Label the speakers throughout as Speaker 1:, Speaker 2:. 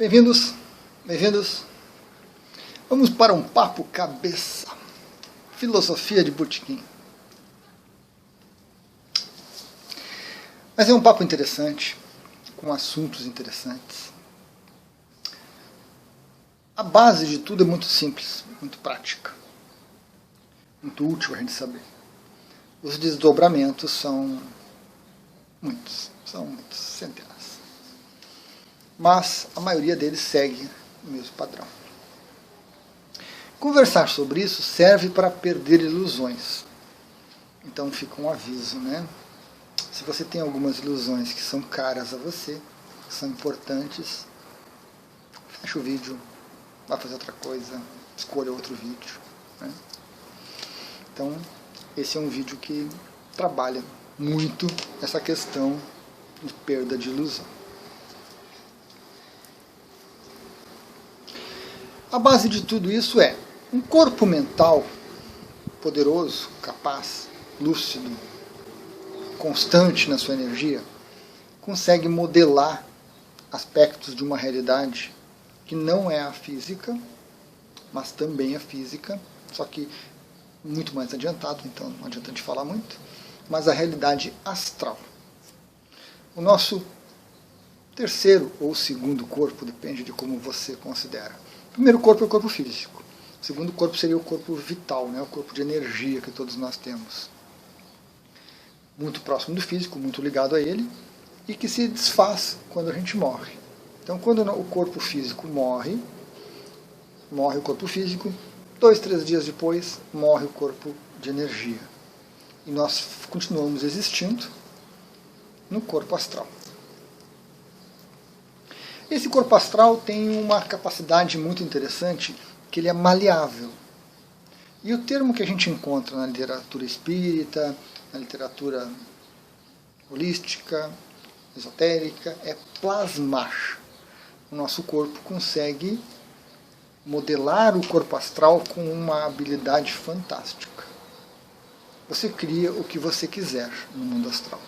Speaker 1: Bem-vindos, bem-vindos. Vamos para um papo cabeça. Filosofia de Botequim. Mas é um papo interessante, com assuntos interessantes. A base de tudo é muito simples, muito prática. Muito útil a gente saber. Os desdobramentos são muitos, centenas. Mas a maioria deles segue o mesmo padrão. Conversar sobre isso serve para perder ilusões. Então fica um aviso, né? Se você tem algumas ilusões que são caras a você, que são importantes, fecha o vídeo, vá fazer outra coisa, escolha outro vídeo, né? Então, esse é um vídeo que trabalha muito essa questão de perda de ilusão. A base de tudo isso é um corpo mental poderoso, capaz, lúcido, constante na sua energia, consegue modelar aspectos de uma realidade que não é a física, mas também é física, só que muito mais adiantado, então não adianta a gente falar muito, mas a realidade astral. O nosso terceiro ou segundo corpo, depende de como você considera. O primeiro corpo é o corpo físico. O segundo corpo seria o corpo vital, né? O corpo de energia que todos nós temos. Muito próximo do físico, muito ligado a ele, e que se desfaz quando a gente morre. Então, quando o corpo físico morre o corpo físico, 2, 3 dias depois, morre o corpo de energia. E nós continuamos existindo no corpo astral. Esse corpo astral tem uma capacidade muito interessante, que ele é maleável. E o termo que a gente encontra na literatura espírita, na literatura holística, esotérica, é plasmar. O nosso corpo consegue modelar o corpo astral com uma habilidade fantástica. Você cria o que você quiser no mundo astral.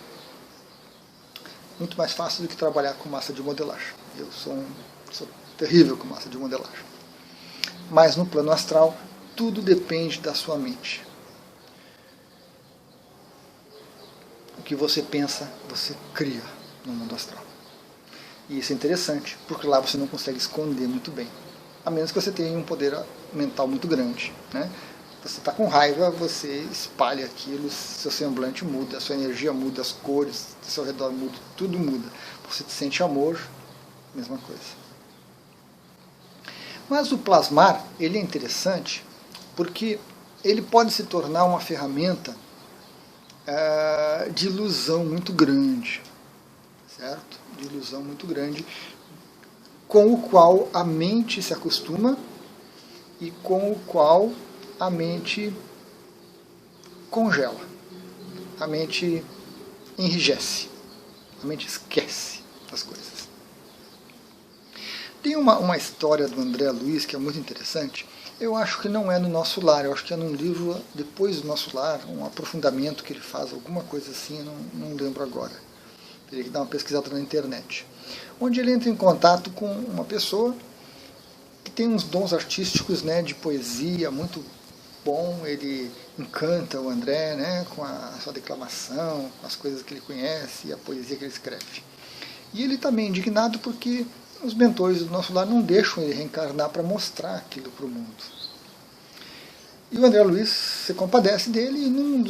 Speaker 1: Muito mais fácil do que trabalhar com massa de modelagem. Eu sou terrível com massa de modelagem. Mas no plano astral, tudo depende da sua mente. O que você pensa, você cria no mundo astral. E isso é interessante, porque lá você não consegue esconder muito bem. A menos que você tenha um poder mental muito grande, né? Você está com raiva, você espalha aquilo, seu semblante muda, a sua energia muda, as cores do seu redor mudam, tudo muda. Você sente amor, mesma coisa. Mas o plasmar, ele é interessante porque ele pode se tornar uma ferramenta de ilusão muito grande, certo? De ilusão muito grande, com o qual a mente se acostuma e com o qual a mente congela, a mente enrijece, a mente esquece das coisas. Tem uma história do André Luiz que é muito interessante. Eu acho que não é no Nosso Lar, eu acho que é num livro depois do Nosso Lar, um aprofundamento que ele faz, alguma coisa assim, eu não lembro agora. Teria que dar uma pesquisada na internet. Onde ele entra em contato com uma pessoa que tem uns dons artísticos, né, de poesia muito bom, ele encanta o André, né, com a sua declamação, com as coisas que ele conhece e a poesia que ele escreve. E ele está meio indignado porque os mentores do Nosso Lar não deixam ele reencarnar para mostrar aquilo para o mundo. E o André Luiz se compadece dele e numa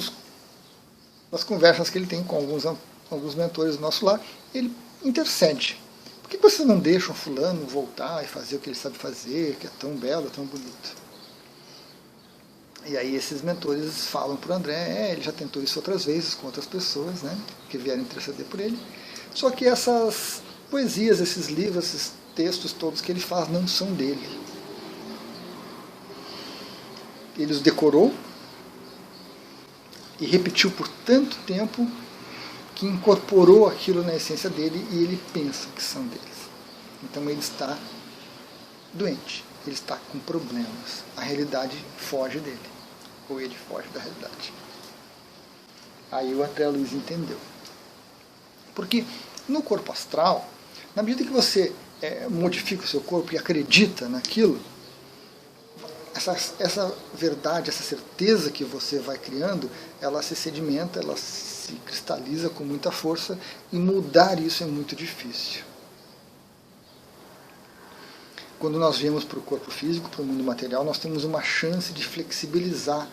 Speaker 1: das conversas que ele tem com alguns mentores do Nosso Lar, ele intercede. Por que vocês não deixam fulano voltar e fazer o que ele sabe fazer, que é tão belo, tão bonito? E aí esses mentores falam para o André, ele já tentou isso outras vezes com outras pessoas, né, que vieram interceder por ele. Só que essas poesias, esses livros, esses textos todos que ele faz não são dele. Ele os decorou e repetiu por tanto tempo que incorporou aquilo na essência dele e ele pensa que são deles. Então ele está doente, ele está com problemas. A realidade foge dele, ou ele foge da realidade. Aí o André Luiz entendeu. Porque no corpo astral, na medida que você modifica o seu corpo e acredita naquilo, essa verdade, essa certeza que você vai criando, ela se sedimenta, ela se cristaliza com muita força, e mudar isso é muito difícil. Quando nós viemos para o corpo físico, para o mundo material, nós temos uma chance de flexibilizar,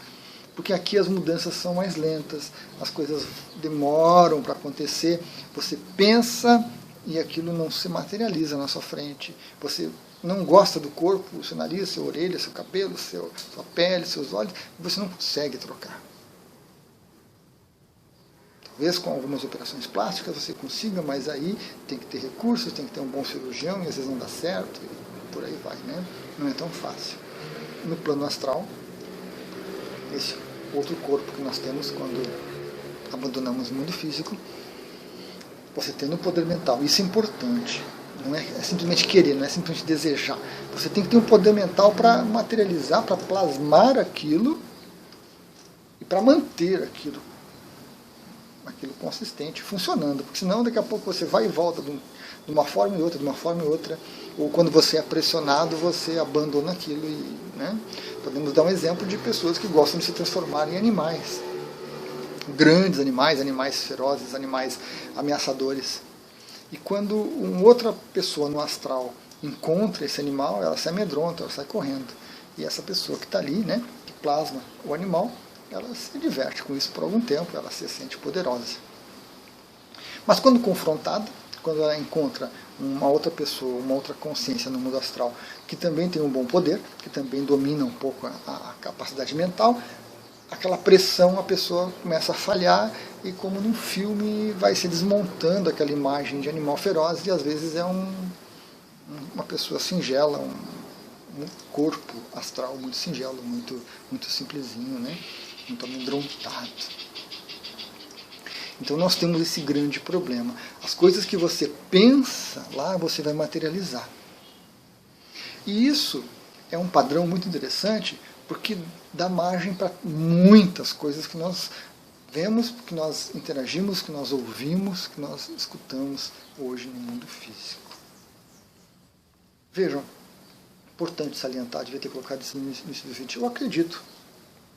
Speaker 1: porque aqui as mudanças são mais lentas, as coisas demoram para acontecer, você pensa e aquilo não se materializa na sua frente, você não gosta do corpo, seu nariz, sua orelha, seu cabelo, sua pele, seus olhos, você não consegue trocar. Talvez com algumas operações plásticas você consiga, mas aí tem que ter recursos, tem que ter um bom cirurgião, e às vezes não dá certo, e por aí vai, né? Não é tão fácil. No plano astral, esse outro corpo que nós temos quando abandonamos o mundo físico, você tendo o poder mental, isso é importante. Não é simplesmente querer, não é simplesmente desejar. Você tem que ter um poder mental para materializar, para plasmar aquilo e para manter aquilo consistente, funcionando. Porque senão daqui a pouco você vai e volta de uma forma e outra, de uma forma e outra. Ou quando você é pressionado, você abandona aquilo. Né? Podemos dar um exemplo de pessoas que gostam de se transformar em animais. Grandes animais, animais ferozes, animais ameaçadores. E quando uma outra pessoa no astral encontra esse animal, ela se amedronta, ela sai correndo. E essa pessoa que está ali, né, que plasma o animal, ela se diverte com isso por algum tempo, ela se sente poderosa. Mas quando confrontada, quando ela encontra uma outra pessoa, uma outra consciência no mundo astral, que também tem um bom poder, que também domina um pouco a capacidade mental, aquela pressão, a pessoa começa a falhar, e como num filme vai se desmontando aquela imagem de animal feroz, e às vezes é uma pessoa singela, um corpo astral muito singelo, muito simplesinho, né? Muito amedrontado. Então nós temos esse grande problema. As coisas que você pensa lá, você vai materializar. E isso é um padrão muito interessante, porque dá margem para muitas coisas que nós vemos, que nós interagimos, que nós ouvimos, que nós escutamos hoje no mundo físico. Vejam, importante salientar, devia ter colocado isso no início do vídeo. Eu acredito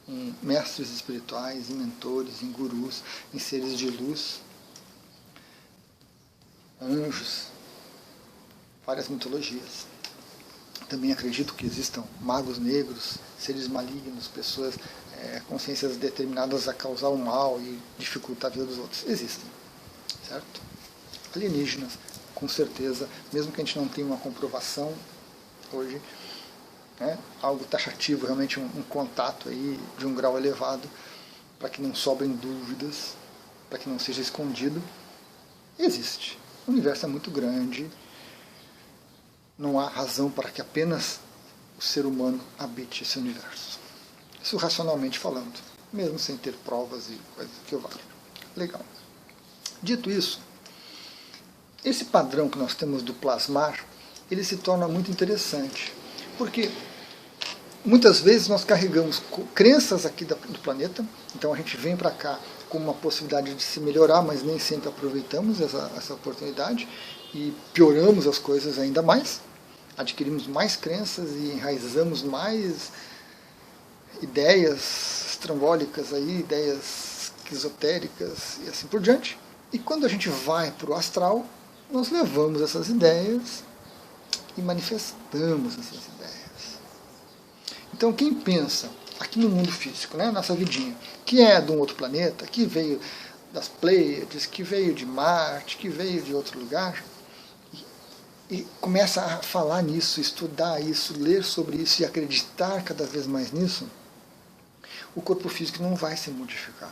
Speaker 1: em mestres espirituais, em mentores, em gurus, em seres de luz, anjos, várias mitologias. Também acredito que existam magos negros, seres malignos, pessoas, consciências determinadas a causar o mal e dificultar a vida dos outros. Existem, certo? Alienígenas, com certeza, mesmo que a gente não tenha uma comprovação hoje, algo taxativo, realmente um contato aí de um grau elevado, para que não sobrem dúvidas, para que não seja escondido, existe. O universo é muito grande, não há razão para que apenas o ser humano habite esse universo. Isso racionalmente falando, mesmo sem ter provas e coisas que eu valha. Legal. Dito isso, esse padrão que nós temos do plasmar, ele se torna muito interessante, porque muitas vezes nós carregamos crenças aqui do planeta, então a gente vem para cá com uma possibilidade de se melhorar, mas nem sempre aproveitamos essa oportunidade e pioramos as coisas ainda mais, adquirimos mais crenças e enraizamos mais ideias estrambólicas, aí, ideias esotéricas e assim por diante. E quando a gente vai para o astral, nós levamos essas ideias e manifestamos essas ideias. Então quem pensa aqui no mundo físico, né, nossa vidinha, que é de um outro planeta, que veio das Pleiades, que veio de Marte, que veio de outro lugar, e começa a falar nisso, estudar isso, ler sobre isso e acreditar cada vez mais nisso, o corpo físico não vai se modificar.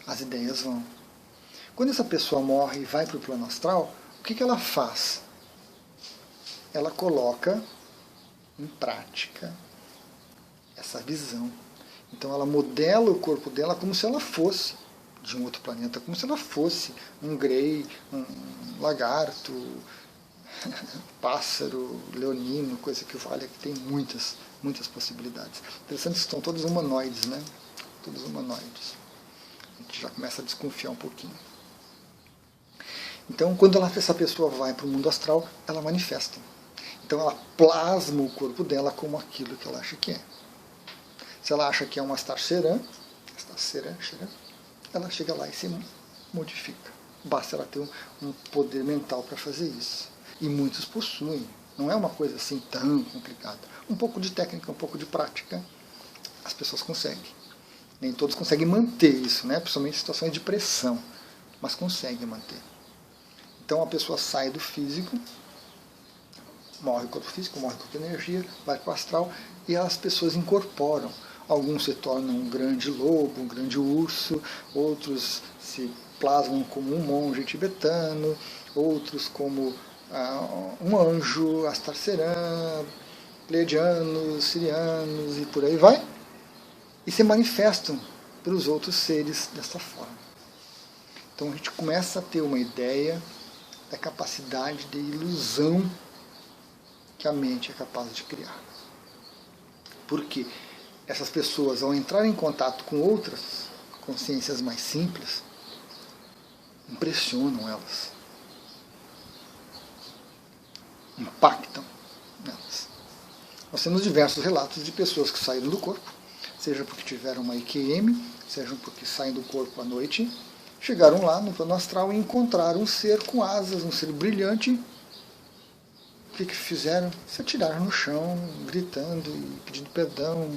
Speaker 1: As ideias vão. Quando essa pessoa morre e vai para o plano astral, o que ela faz? Ela coloca em prática essa visão. Então ela modela o corpo dela como se ela fosse de um outro planeta, como se ela fosse um grey, um lagarto, pássaro, leonino, coisa que vale, que tem muitas possibilidades. Interessante que estão todos humanoides, né? Todos humanoides. A gente já começa a desconfiar um pouquinho. Então, quando essa pessoa vai para o mundo astral, ela manifesta. Então ela plasma o corpo dela como aquilo que ela acha que é. Se ela acha que é uma Starcerã, ela chega lá e se modifica. Basta ela ter um poder mental para fazer isso. E muitos possuem. Não é uma coisa assim tão complicada. Um pouco de técnica, um pouco de prática, as pessoas conseguem. Nem todos conseguem manter isso, né? Principalmente em situações de pressão, mas conseguem manter. Então a pessoa sai do físico, morre o corpo físico, morre o corpo de energia, vai para o astral e as pessoas incorporam. Alguns se tornam um grande lobo, um grande urso, outros se plasmam como um monge tibetano, outros como um anjo, Astarcerã, pleiadianos, sirianos e por aí vai, e se manifestam para os outros seres dessa forma. Então a gente começa a ter uma ideia da capacidade de ilusão que a mente é capaz de criar. Porque essas pessoas, ao entrar em contato com outras consciências mais simples, impressionam elas, impactam nelas. Nós temos diversos relatos de pessoas que saíram do corpo, seja porque tiveram uma IQM, seja porque saem do corpo à noite, chegaram lá no plano astral e encontraram um ser com asas, um ser brilhante. O que fizeram? Se atiraram no chão, gritando e pedindo perdão,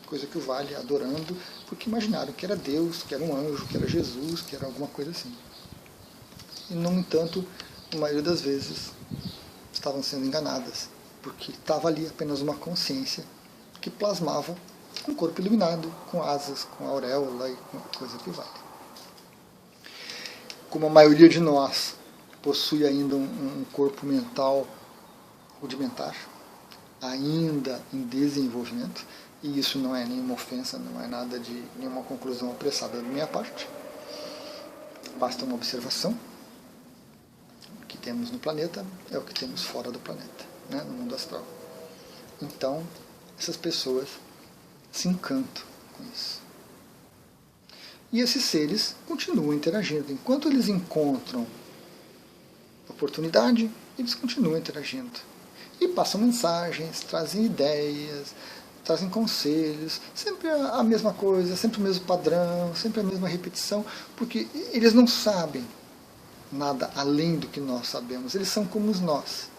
Speaker 1: coisa que o vale, adorando, porque imaginaram que era Deus, que era um anjo, que era Jesus, que era alguma coisa assim. E, no entanto, a maioria das vezes estavam sendo enganadas, porque estava ali apenas uma consciência que plasmava um corpo iluminado, com asas, com auréola e com coisa que vale. Como a maioria de nós possui ainda um corpo mental rudimentar, ainda em desenvolvimento, e isso não é nenhuma ofensa, não é nada de nenhuma conclusão apressada da minha parte, basta uma observação. O que temos no planeta é o que temos fora do planeta, né, no mundo astral. Então, essas pessoas se encantam com isso. E esses seres continuam interagindo. Enquanto eles encontram oportunidade, eles continuam interagindo. E passam mensagens, trazem ideias, trazem conselhos, sempre a mesma coisa, sempre o mesmo padrão, sempre a mesma repetição, porque eles não sabem nada além do que nós sabemos. Eles são como nós,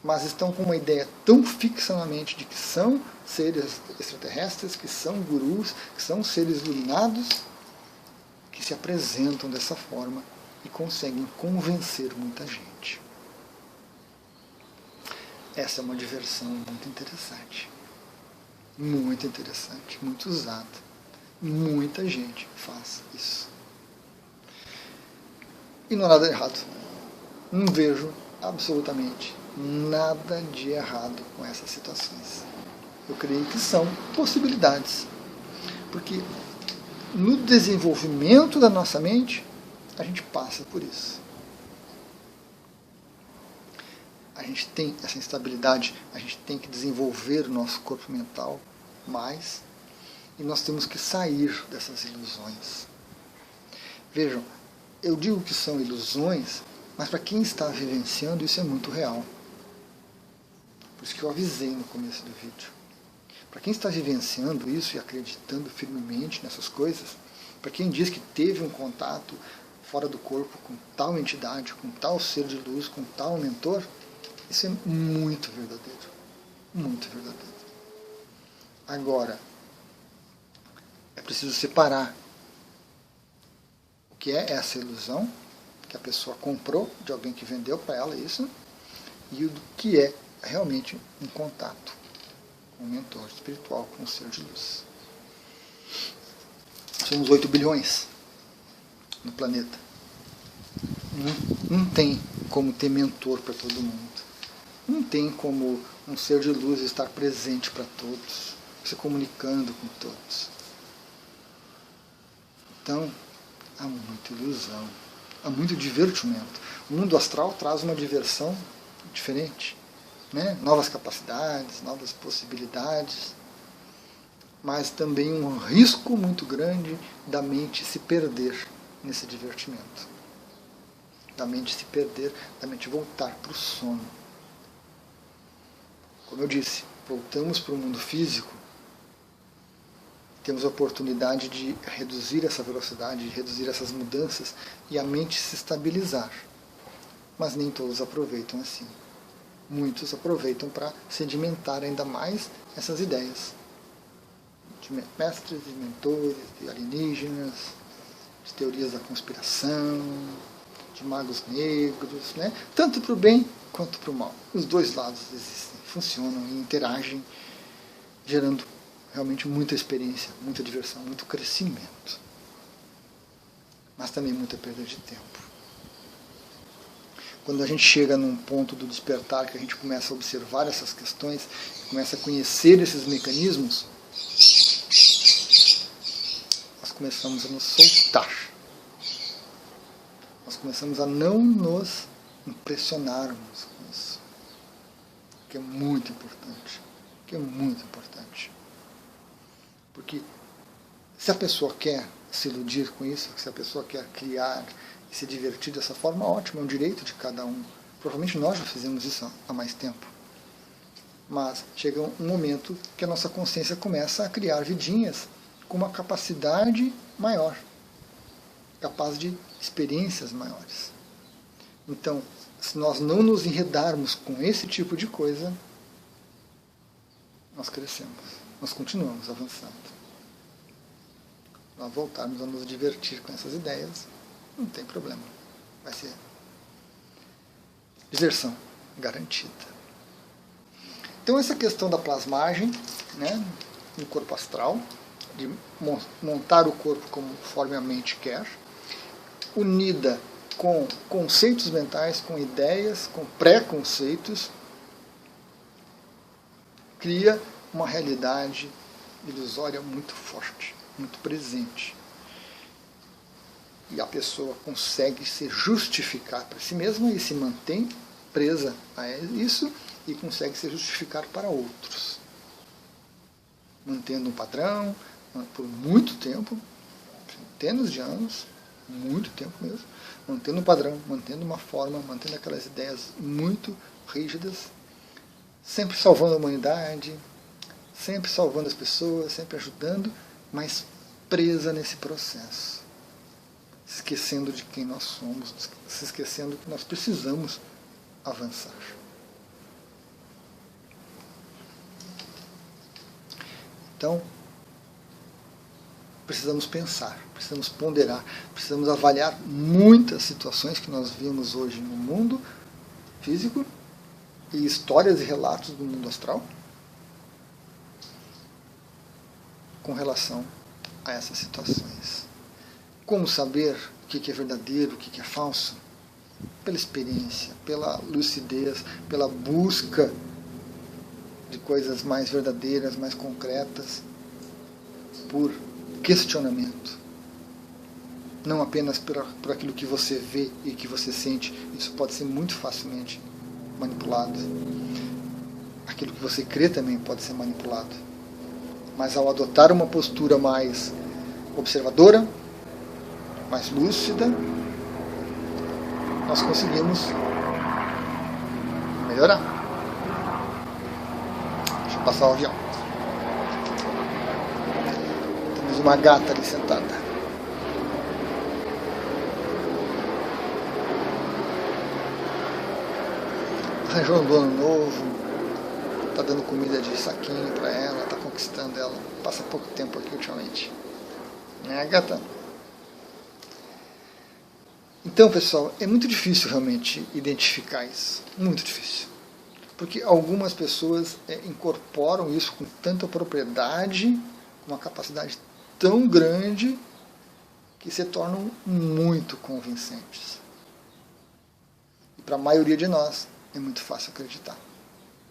Speaker 1: mas estão com uma ideia tão fixa na mente de que são seres extraterrestres, que são gurus, que são seres iluminados, que se apresentam dessa forma e conseguem convencer muita gente. Essa é uma diversão muito interessante, muito usada. Muita gente faz isso. E não há nada errado. Não vejo absolutamente nada de errado com essas situações. Eu creio que são possibilidades. Porque no desenvolvimento da nossa mente, a gente passa por isso. A gente tem essa instabilidade, a gente tem que desenvolver o nosso corpo mental mais, e nós temos que sair dessas ilusões. Vejam, eu digo que são ilusões, mas para quem está vivenciando isso é muito real. Por isso que eu avisei no começo do vídeo. Para quem está vivenciando isso e acreditando firmemente nessas coisas, para quem diz que teve um contato fora do corpo com tal entidade, com tal ser de luz, com tal mentor, isso é muito verdadeiro. Muito verdadeiro. Agora, é preciso separar o que é essa ilusão, que a pessoa comprou de alguém que vendeu para ela isso, e o que é realmente um contato com um mentor espiritual, com um ser de luz. Somos 8 bilhões no planeta. Não tem como ter mentor para todo mundo. Não tem como um ser de luz estar presente para todos, se comunicando com todos. Então, há muita ilusão, há muito divertimento. O mundo astral traz uma diversão diferente, né? Novas capacidades, novas possibilidades, mas também um risco muito grande da mente se perder nesse divertimento. Da mente se perder, da mente voltar para o sono. Como eu disse, voltamos para o mundo físico, temos a oportunidade de reduzir essa velocidade, de reduzir essas mudanças e a mente se estabilizar. Mas nem todos aproveitam assim. Muitos aproveitam para sedimentar ainda mais essas ideias de mestres, de mentores, de alienígenas, de teorias da conspiração, de magos negros, né? Tanto para o bem quanto para o mal. Os dois lados existem, funcionam e interagem, gerando realmente muita experiência, muita diversão, muito crescimento. Mas também muita perda de tempo. Quando a gente chega num ponto do despertar, que a gente começa a observar essas questões, começa a conhecer esses mecanismos, nós começamos a nos soltar. Nós começamos a não nos impressionarmos com isso. Que é muito importante. Que é muito importante. Porque se a pessoa quer se iludir com isso, se a pessoa quer criar e se divertir dessa forma, ótimo, é um direito de cada um. Provavelmente nós já fizemos isso há mais tempo. Mas chega um momento que a nossa consciência começa a criar vidinhas com uma capacidade maior, capaz de experiências maiores. Então, se nós não nos enredarmos com esse tipo de coisa, nós crescemos, nós continuamos avançando. Nós voltarmos a nos divertir com essas ideias, não tem problema. Vai ser diversão garantida. Então essa questão da plasmagem, né, no corpo astral, de montar o corpo conforme a mente quer, unida com conceitos mentais, com ideias, com preconceitos, cria uma realidade ilusória muito forte, muito presente. E a pessoa consegue se justificar para si mesma e se mantém presa a isso e consegue se justificar para outros. Mantendo um padrão por muito tempo, centenas de anos, muito tempo mesmo, mantendo um padrão, mantendo uma forma, mantendo aquelas ideias muito rígidas, sempre salvando a humanidade, sempre salvando as pessoas, sempre ajudando, mas presa nesse processo. Se esquecendo de quem nós somos, se esquecendo que nós precisamos avançar. Então, precisamos pensar, precisamos ponderar, precisamos avaliar muitas situações que nós vimos hoje no mundo físico e histórias e relatos do mundo astral com relação a essas situações. Como saber o que é verdadeiro, o que é falso? Pela experiência, pela lucidez, pela busca de coisas mais verdadeiras, mais concretas, por questionamento. Não apenas por aquilo que você vê e que você sente. Isso pode ser muito facilmente manipulado. Aquilo que você crê também pode ser manipulado. Mas ao adotar uma postura mais observadora, mais lúcida, nós conseguimos melhorar. Deixa eu passar o avião. Temos uma gata ali sentada. Arranjou um dono novo, está dando comida de saquinho para ela, está conquistando ela. Passa pouco tempo aqui ultimamente. Né, gata? Então, pessoal, é muito difícil realmente identificar isso. Muito difícil. Porque algumas pessoas incorporam isso com tanta propriedade, com uma capacidade tão grande, que se tornam muito convincentes. E para a maioria de nós, é muito fácil acreditar.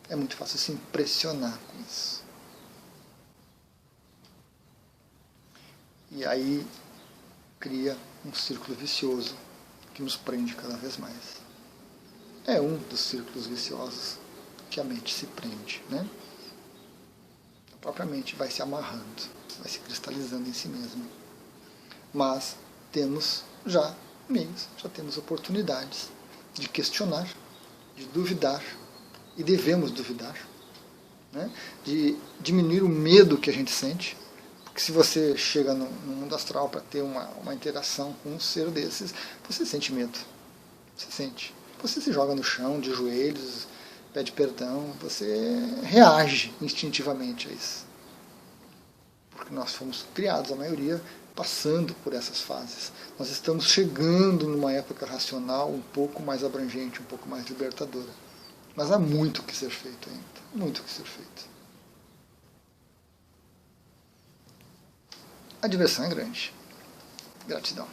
Speaker 1: É muito fácil se impressionar com isso. E aí cria um círculo vicioso que nos prende cada vez mais. É um dos círculos viciosos que a mente se prende, né? A própria mente vai se amarrando, vai se cristalizando em si mesma. Mas temos já meios, já temos oportunidades de questionar, de duvidar, e devemos duvidar, né? De diminuir o medo que a gente sente. Porque se você chega no mundo astral para ter uma interação com um ser desses, você sente medo. Você sente. Você se joga no chão, de joelhos, pede perdão, você reage instintivamente a isso. Porque nós fomos criados, a maioria, passando por essas fases. Nós estamos chegando numa época racional um pouco mais abrangente, um pouco mais libertadora. Mas há muito que ser feito ainda. Muito que ser feito. A diversão é grande. Gratidão.